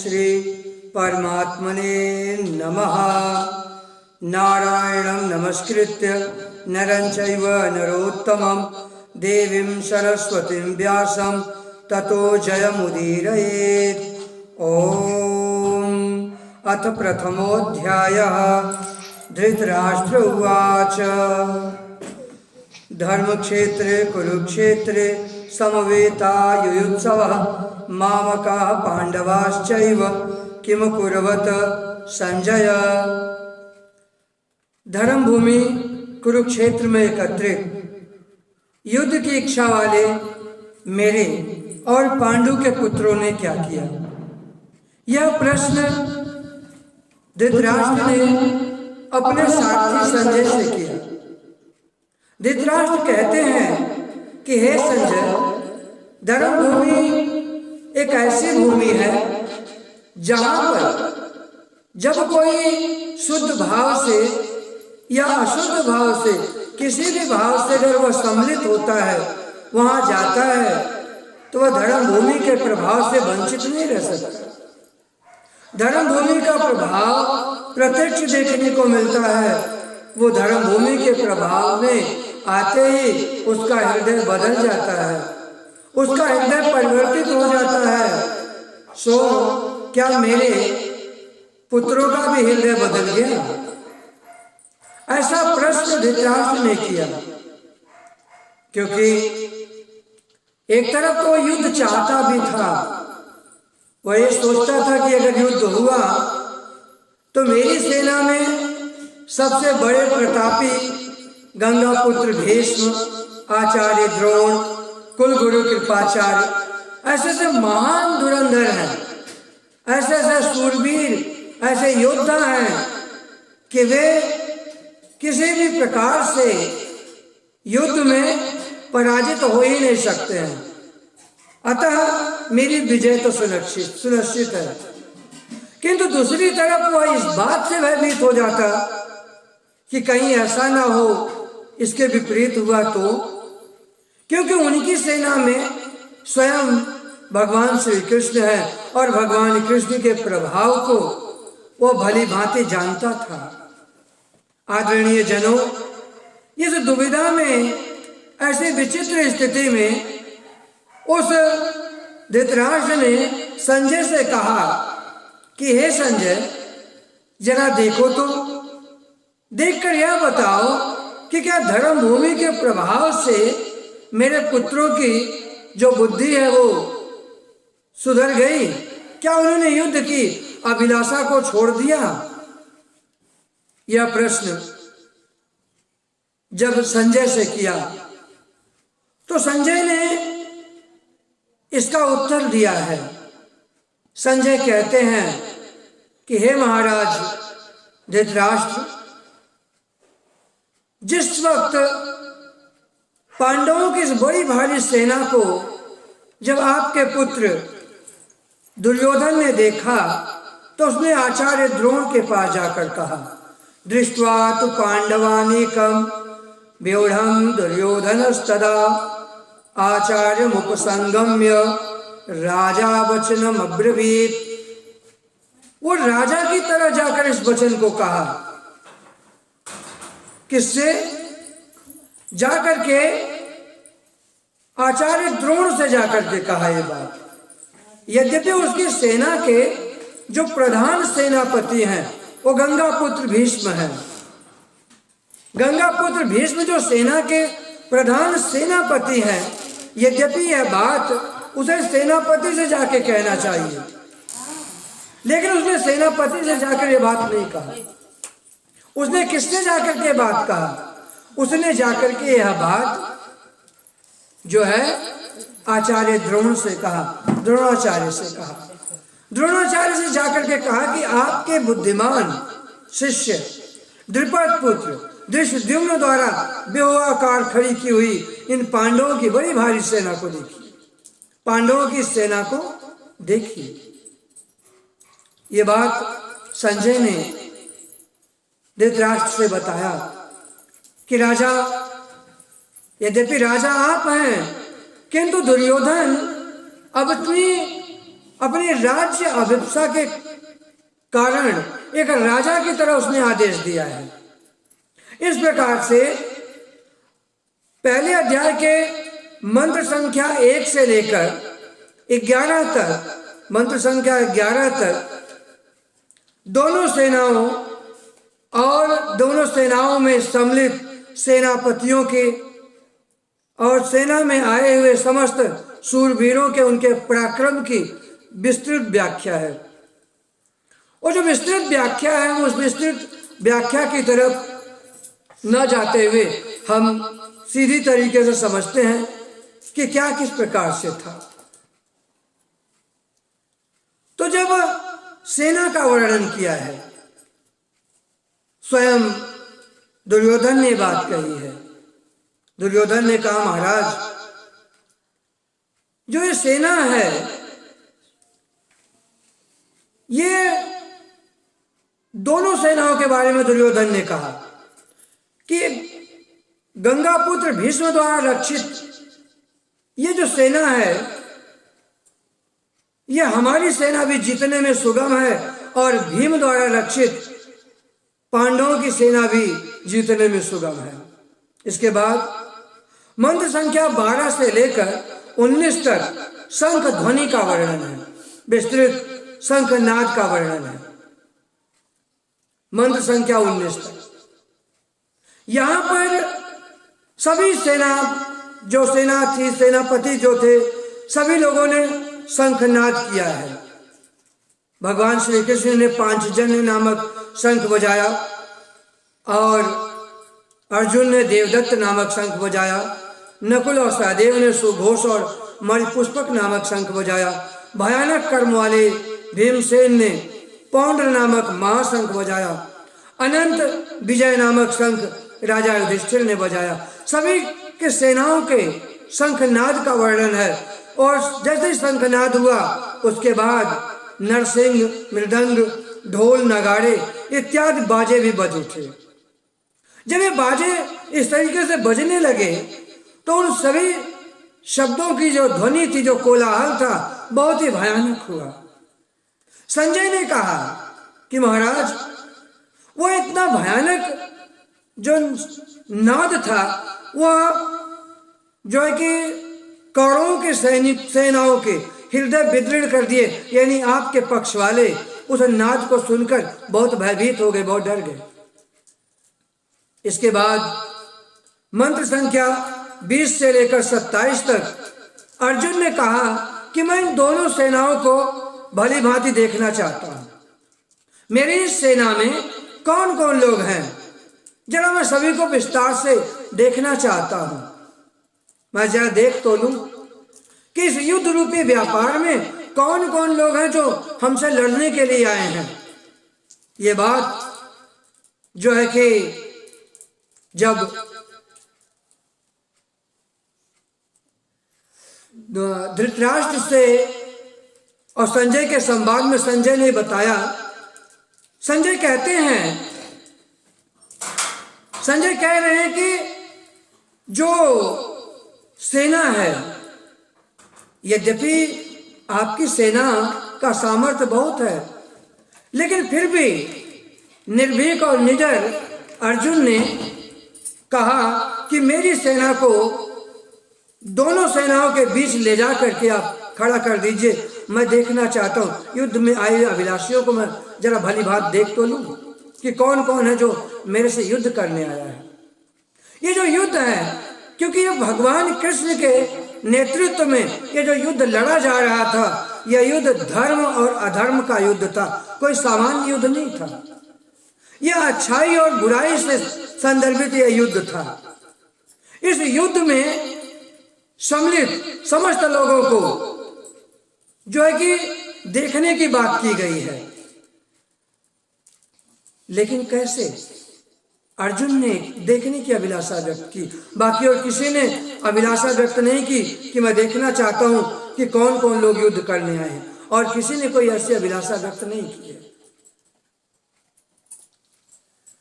श्री परमात्मने नमः। नारायणं नमस्कृत्य नरं चैव नरोत्तमं देवीं सरस्वतीं व्यासं ततो जयमुदीरयेत्। ॐ अथ प्रथमोऽध्यायः। धृतराष्ट्र उवाच धर्मक्षेत्रे कुरुक्षेत्रे समवेतायुयुत्सवः मामकाः पांडवाश्चैव किम कुर्वत संजय। धर्मभूमि कुरुक्षेत्र में एकत्रित युद्ध की इच्छा वाले मेरे और पांडु के पुत्रों ने क्या किया? यह प्रश्न धृतराष्ट्र ने अपने सारथी संजय से किया। धृतराष्ट्र कहते हैं कि हे संजय, धर्मभूमि एक ऐसी भूमि है जहां पर जब कोई शुद्ध भाव से या अशुद्ध भाव से किसी भी भाव से अगर वह सम्मिलित होता है, वहां जाता है, तो वह धर्मभूमि के प्रभाव से वंचित नहीं रह सकता। धर्मभूमि का प्रभाव प्रत्यक्ष देखने को मिलता है। वो धर्मभूमि के प्रभाव में आते ही उसका हृदय बदल जाता है, उसका हृदय परिवर्तित हो जाता है। सो क्या मेरे पुत्रों का भी हृदय बदल गया? ऐसा प्रश्न धृतराष्ट्र ने किया, क्योंकि एक तरफ तो युद्ध चाहता भी था। वह ये सोचता था कि अगर युद्ध हुआ तो मेरी सेना में सबसे बड़े प्रतापी गंगापुत्र भीष्म, आचार्य द्रोण, कुलगुरु कृपाचार्य, ऐसे ऐसे महान धुरंधर हैं, ऐसे ऐसे शूरवीर, ऐसे योद्धा हैं कि वे किसी भी प्रकार से युद्ध में पराजित हो ही नहीं सकते हैं। अतः मेरी विजय तो सुनिश्चित है। किंतु दूसरी तरफ वह इस बात से भयभीत हो जाता कि कहीं ऐसा ना हो इसके विपरीत हुआ तो, क्योंकि उनकी सेना में स्वयं भगवान श्री कृष्ण है और भगवान कृष्ण के प्रभाव को वह भली भांति जानता था। आदरणीय जनों, इस दुविधा में, ऐसी विचित्र स्थिति में उस धृतराष्ट्र ने संजय से कहा कि हे संजय, जरा देखो तो, देखकर यह बताओ कि क्या धर्मभूमि के प्रभाव से मेरे पुत्रों की जो बुद्धि है वो सुधर गई? क्या उन्होंने युद्ध की अभिलाषा को छोड़ दिया? यह प्रश्न जब संजय से किया तो संजय ने इसका उत्तर दिया है। संजय कहते हैं कि हे महाराज धृतराष्ट्र, जिस वक्त पांडवों की इस बड़ी भारी सेना को जब आपके पुत्र दुर्योधन ने देखा तो उसने आचार्य द्रोण के पास जाकर कहा, दृष्ट्वा तु पांडवानीकं व्यूढ़ं दुर्योधनस्तदा आचार्यमुपसंगम्य राजा वचनम अब्रवीत। वो राजा की तरह जाकर इस वचन को कहा। किससे? जाकर के आचार्य द्रोण से जाकर के कहा ये बात। यद्यपि उसकी सेना के जो प्रधान सेनापति हैं वो गंगापुत्र भीष्म है। गंगापुत्र भीष्म जो सेना के प्रधान सेनापति हैं, यद्यपि यह बात उसे सेनापति से जाके कहना चाहिए, लेकिन उसने सेनापति से जाकर ये बात नहीं कहा। उसने किससे जाकर के बात कहा? उसने जाकर के यह बात जो है आचार्य द्रोण से कहा, द्रोणाचार्य से कहा। द्रोणाचार्य से जाकर के कहा कि आपके बुद्धिमान शिष्य द्रुपद पुत्र धृष्टद्युम्न द्वारा व्यूहाकार खड़ी की हुई इन पांडवों की बड़ी भारी सेना को देखिए, पांडवों की सेना को देखिए। ये बात संजय ने धृतराष्ट्र से बताया कि राजा, यद्यपि राजा आप हैं, किंतु दुर्योधन अब इतनी अपनी राज्य अभिप्सा के कारण एक राजा की तरह उसने आदेश दिया है। इस प्रकार से पहले अध्याय के मंत्र संख्या 1 से लेकर 11 तक, मंत्र संख्या 11 तक दोनों सेनाओं और दोनों सेनाओं में सम्मिलित सेनापतियों के और सेना में आए हुए समस्त शूरवीरों के उनके पराक्रम की विस्तृत व्याख्या है। और जो विस्तृत व्याख्या है उस विस्तृत व्याख्या की तरफ न जाते हुए हम सीधी तरीके से समझते हैं कि क्या किस प्रकार से था। तो जब सेना का वर्णन किया है, स्वयं दुर्योधन ने बात कही है। दुर्योधन ने कहा, महाराज जो ये सेना है ये दोनों सेनाओं के बारे में दुर्योधन ने कहा कि गंगापुत्र भीष्म द्वारा रक्षित ये जो सेना है ये हमारी सेना भी जीतने में सुगम है और भीम द्वारा रक्षित पांडवों की सेना भी जीतने में सुगम है। इसके बाद मंत्र संख्या 12 से लेकर 19 तक शंख ध्वनि का वर्णन है, विस्तृत शंखनाद का वर्णन है। मंत्र संख्या 19 तक यहां पर सभी सेना थी, सेनापति जो थे, सभी लोगों ने शंखनाद किया है। भगवान श्री कृष्ण ने पांचजन्य नामक शंख बजाया और अर्जुन ने देवदत्त नामक शंख बजाया। नकुल और सहदेव ने सुघोष और मणिपुष्पक नामक शंख बजाया। भयानक कर्म वाले भीमसेन ने पौंड्र नामक महाशंख बजाया। अनंत विजय नामक शंख राजा युधिष्ठिर ने बजाया। सभी के सेनाओं के शंखनाद का वर्णन है। और जैसे ही शंखनाद हुआ उसके बाद नरसिंह, मृदंग, ढोल, नगाड़े इत्यादि बाजे भी बज उठे। जब ये बाजे इस तरीके से बजने लगे तो उन सभी शब्दों की जो ध्वनि थी, जो कोलाहल था, बहुत ही भयानक हुआ। संजय ने कहा कि महाराज वो इतना भयानक जो नाद था वह जो है कि कौरवों के सेनाओं के हृदय विदृढ़ कर दिए, यानी आपके पक्ष वाले उस नाद को सुनकर बहुत भयभीत हो गए, बहुत डर गए। इसके बाद मंत्र संख्या 20 से लेकर 27 तक अर्जुन ने कहा कि मैं इन दोनों सेनाओं को भली भांति देखना चाहता हूं। मेरी इस सेना में कौन कौन लोग हैं, जरा मैं सभी को विस्तार से देखना चाहता हूं। मैं जरा देख तो लूं कि इस युद्ध रूपी व्यापार में कौन कौन लोग हैं जो हमसे लड़ने के लिए आए हैं। ये बात जो है कि जब धृतराष्ट्र से और संजय के संवाद में संजय ने बताया, संजय कहते हैं, संजय कह रहे हैं कि जो सेना है, यद्यपि आपकी सेना का सामर्थ्य बहुत है, लेकिन फिर भी निर्भीक और निडर अर्जुन ने कहा कि मेरी सेना को दोनों सेनाओं के बीच ले जा करके आप खड़ा कर दीजिए। मैं देखना चाहता हूं, युद्ध में आए अभिलाषियों को मैं जरा भली भात देख तो लूं कि कौन कौन है जो मेरे से युद्ध करने आया है। ये जो युद्ध है, क्योंकि ये भगवान कृष्ण के नेतृत्व में ये जो युद्ध लड़ा जा रहा था, यह युद्ध धर्म और अधर्म का युद्ध था, कोई सामान्य युद्ध नहीं था। यह अच्छाई और बुराई से संदर्भित यह युद्ध था। इस युद्ध में सम्मिलित समस्त लोगों को जो है कि देखने की बात की गई है। लेकिन कैसे? अर्जुन ने देखने की अभिलाषा व्यक्त की, बाकी और किसी ने अभिलाषा व्यक्त नहीं की कि मैं देखना चाहता हूं कि कौन कौन लोग युद्ध करने आए, और किसी ने कोई ऐसी अभिलाषा व्यक्त नहीं की है।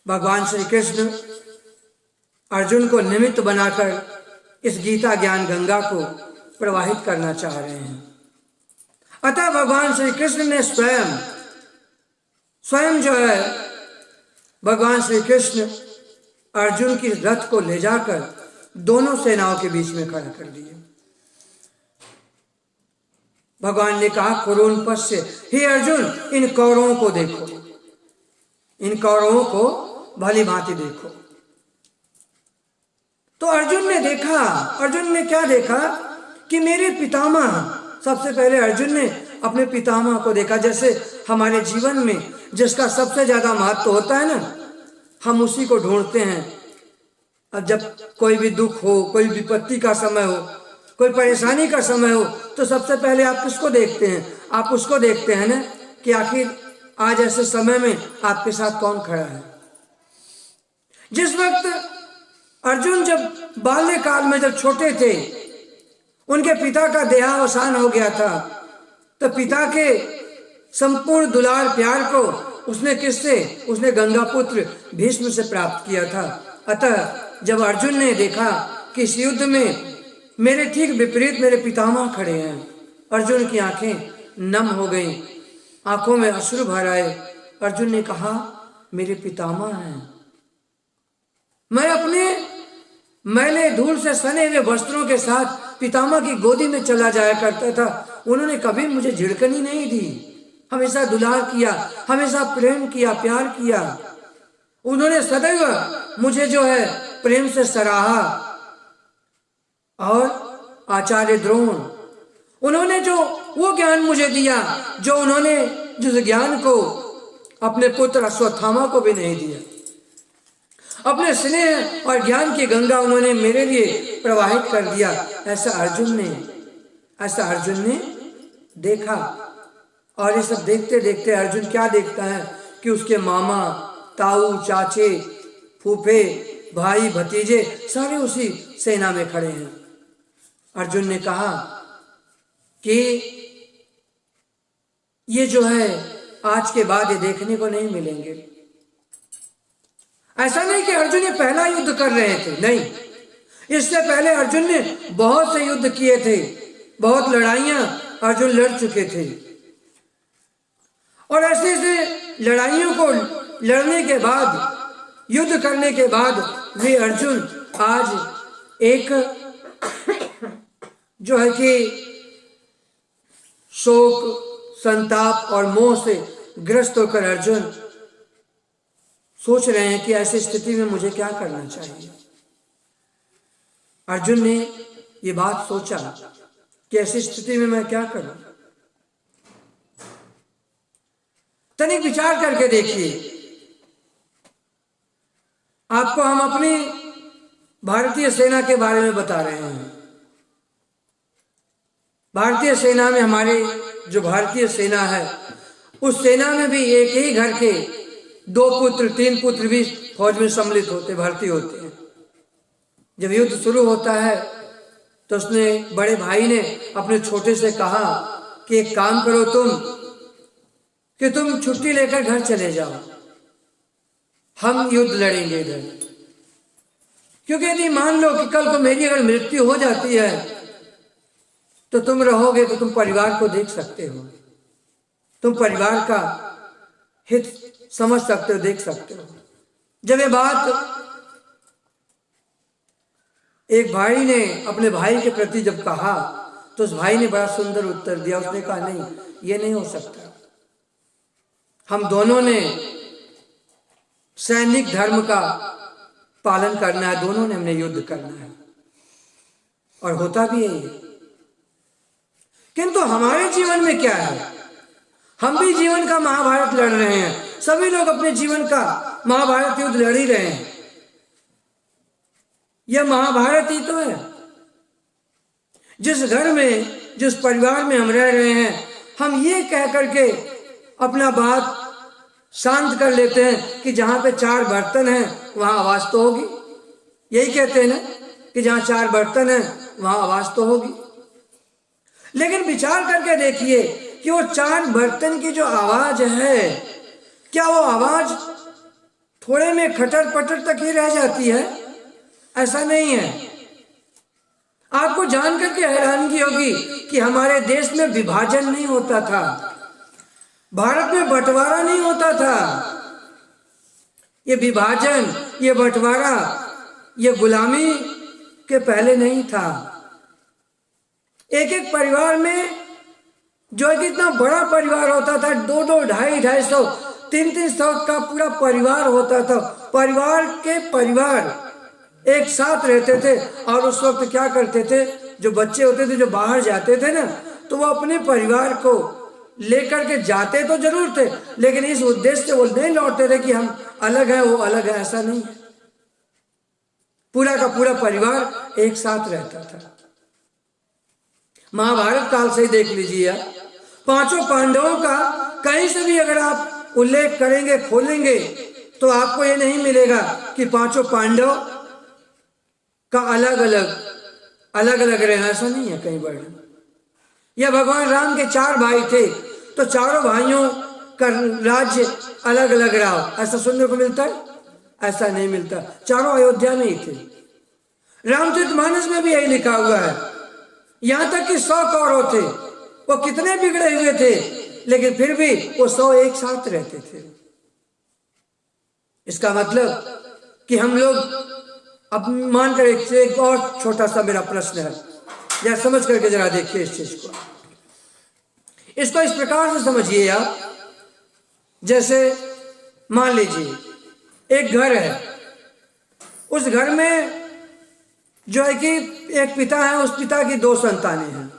भगवान श्री कृष्ण अर्जुन को निमित्त बनाकर इस गीता ज्ञान गंगा को प्रवाहित करना चाह रहे हैं। अतः भगवान श्री कृष्ण ने स्वयं जो है भगवान श्री कृष्ण अर्जुन की रथ को ले जाकर दोनों सेनाओं के बीच में खड़ा कर दिया। भगवान ने कहा कुरुन पश्य, हे अर्जुन इन कौरवों को देखो, इन कौरवों को भली भांति देखो। तो अर्जुन ने देखा, अर्जुन ने क्या देखा कि मेरे पितामह, सबसे पहले अर्जुन ने अपने पितामह को देखा। जैसे हमारे जीवन में जिसका सबसे ज्यादा महत्व होता है ना, हम उसी को ढूंढते हैं। अब जब कोई भी दुख हो, कोई विपत्ति का समय हो, कोई परेशानी का समय हो, तो सबसे पहले आप किसको देखते हैं? आप उसको देखते हैं ना कि आखिर आज ऐसे समय में आपके साथ कौन खड़ा है। जिस वक्त अर्जुन जब बाल्यकाल में जब छोटे थे, उनके पिता का देहावसान हो गया था, तो पिता के संपूर्ण दुलार प्यार को उसने किससे? उसने गंगापुत्र भीष्म से प्राप्त किया था। अतः जब अर्जुन ने देखा कि इस युद्ध में मेरे ठीक विपरीत मेरे पितामह खड़े हैं, अर्जुन की आंखें नम हो गईं, आंखों में अश्रु भर आए। अर्जुन ने कहा मेरे पितामह हैं। मैं अपने मैले धूल से सने हुए वस्त्रों के साथ पितामह की गोदी में चला जाया करता था। उन्होंने कभी मुझे झिड़कनी नहीं दी, हमेशा दुलार किया, हमेशा प्रेम किया, प्यार किया। उन्होंने सदैव मुझे जो है प्रेम से सराहा। और आचार्य द्रोण, उन्होंने जो वो ज्ञान मुझे दिया जो उन्होंने जिस ज्ञान को अपने पुत्र अश्वत्थामा को भी नहीं दिया। अपने स्नेह और ज्ञान की गंगा उन्होंने मेरे लिए प्रवाहित कर दिया। ऐसा अर्जुन ने देखा। और ये सब देखते देखते अर्जुन क्या देखता है कि उसके मामा, ताऊ, चाचे, फूफे, भाई, भतीजे सारे उसी सेना में खड़े हैं। अर्जुन ने कहा कि ये जो है आज के बाद ये देखने को नहीं मिलेंगे। ऐसा नहीं कि अर्जुन ये पहला युद्ध कर रहे थे, नहीं, इससे पहले अर्जुन ने बहुत से युद्ध किए थे, बहुत लड़ाइयां अर्जुन लड़ चुके थे। और ऐसे ऐसे लड़ाइयों को लड़ने के बाद, युद्ध करने के बाद वे अर्जुन आज एक जो है कि शोक, संताप और मोह से ग्रस्त होकर अर्जुन सोच रहे हैं कि ऐसी स्थिति में मुझे क्या करना चाहिए। अर्जुन ने ये बात सोचा कि ऐसी स्थिति में मैं क्या करूं। तनिक विचार करके देखिए। आपको हम अपनी भारतीय सेना के बारे में बता रहे हैं। भारतीय सेना में हमारे जो भारतीय सेना है, उस सेना में भी एक ही घर के 2 पुत्र 3 पुत्र भी फौज में सम्मिलित होते, भर्ती होते हैं। जब युद्ध शुरू होता है तो उसने बड़े भाई ने अपने छोटे से कहा कि एक काम करो तुम छुट्टी लेकर घर चले जाओ, हम युद्ध लड़ेंगे इधर। क्योंकि यदि मान लो कि कल को मेरी अगर मृत्यु हो जाती है तो तुम रहोगे तो तुम परिवार को देख सकते हो, तुम परिवार का हित समझ सकते हो, देख सकते हो। जब ये बात एक भाई ने अपने भाई के प्रति जब कहा तो उस भाई ने बड़ा सुंदर उत्तर दिया। उसने कहा नहीं, ये नहीं हो सकता। हम दोनों ने सैनिक धर्म का पालन करना है, दोनों ने हमने युद्ध करना है, और होता भी है ये। किंतु हमारे जीवन में क्या है? हम भी जीवन का महाभारत लड़ रहे हैं। सभी लोग अपने जीवन का महाभारत युद्ध लड़ ही रहे हैं। यह महाभारत ही तो है। जिस घर में, जिस परिवार में हम रह रहे हैं, हम ये कह करके अपना बात शांत कर लेते हैं कि जहां पे 4 बर्तन हैं वहां आवाज तो होगी। यही कहते हैं ना कि जहां 4 बर्तन हैं वहां आवाज तो होगी। लेकिन विचार करके देखिए कि वो 4 बर्तन की जो आवाज है, क्या वो आवाज थोड़े में खटर पटर तक ही रह जाती है? ऐसा नहीं है। आपको जान करके हैरानगी होगी कि हमारे देश में विभाजन नहीं होता था, भारत में बंटवारा नहीं होता था। ये विभाजन, ये बंटवारा, ये गुलामी के पहले नहीं था। एक एक परिवार में जो एक इतना बड़ा परिवार होता था, 2-2, 250-250, 300 का पूरा परिवार होता था। परिवार के परिवार एक साथ रहते थे। और उस वक्त क्या करते थे, जो बच्चे होते थे जो बाहर जाते थे ना, तो वो अपने परिवार को लेकर के जाते तो जरूर थे, लेकिन इस उद्देश्य से वो नहीं लौटते थे कि हम अलग है वो अलग है, ऐसा नहीं है। पूरा का पूरा परिवार एक साथ रहता था। महाभारत काल से ही देख लीजिए आप, 5 पांडवों का कहीं से भी अगर आप उल्लेख करेंगे, खोलेंगे, तो आपको ये नहीं मिलेगा कि 5 पांडव का अलग अलग रहे, ऐसा नहीं है कहीं वर्णन। या भगवान राम के 4 भाई थे तो चारों भाइयों का राज्य अलग अलग रहा, ऐसा सुनने को मिलता है? ऐसा नहीं मिलता। चारों अयोध्या में ही थे। रामचरितमानस में भी यही लिखा हुआ है। यहां तक कि 100 कौरव थे, वो कितने बिगड़े हुए थे, लेकिन फिर भी वो 100 एक साथ रहते थे। इसका मतलब कि हम लोग अब मान कर एक और छोटा सा मेरा प्रश्न है, जरा समझ करके जरा देखिए इस चीज को। इसको इस प्रकार से समझिए आप, जैसे मान लीजिए एक घर है, उस घर में जो है कि एक पिता है, उस पिता की 2 संतानें हैं।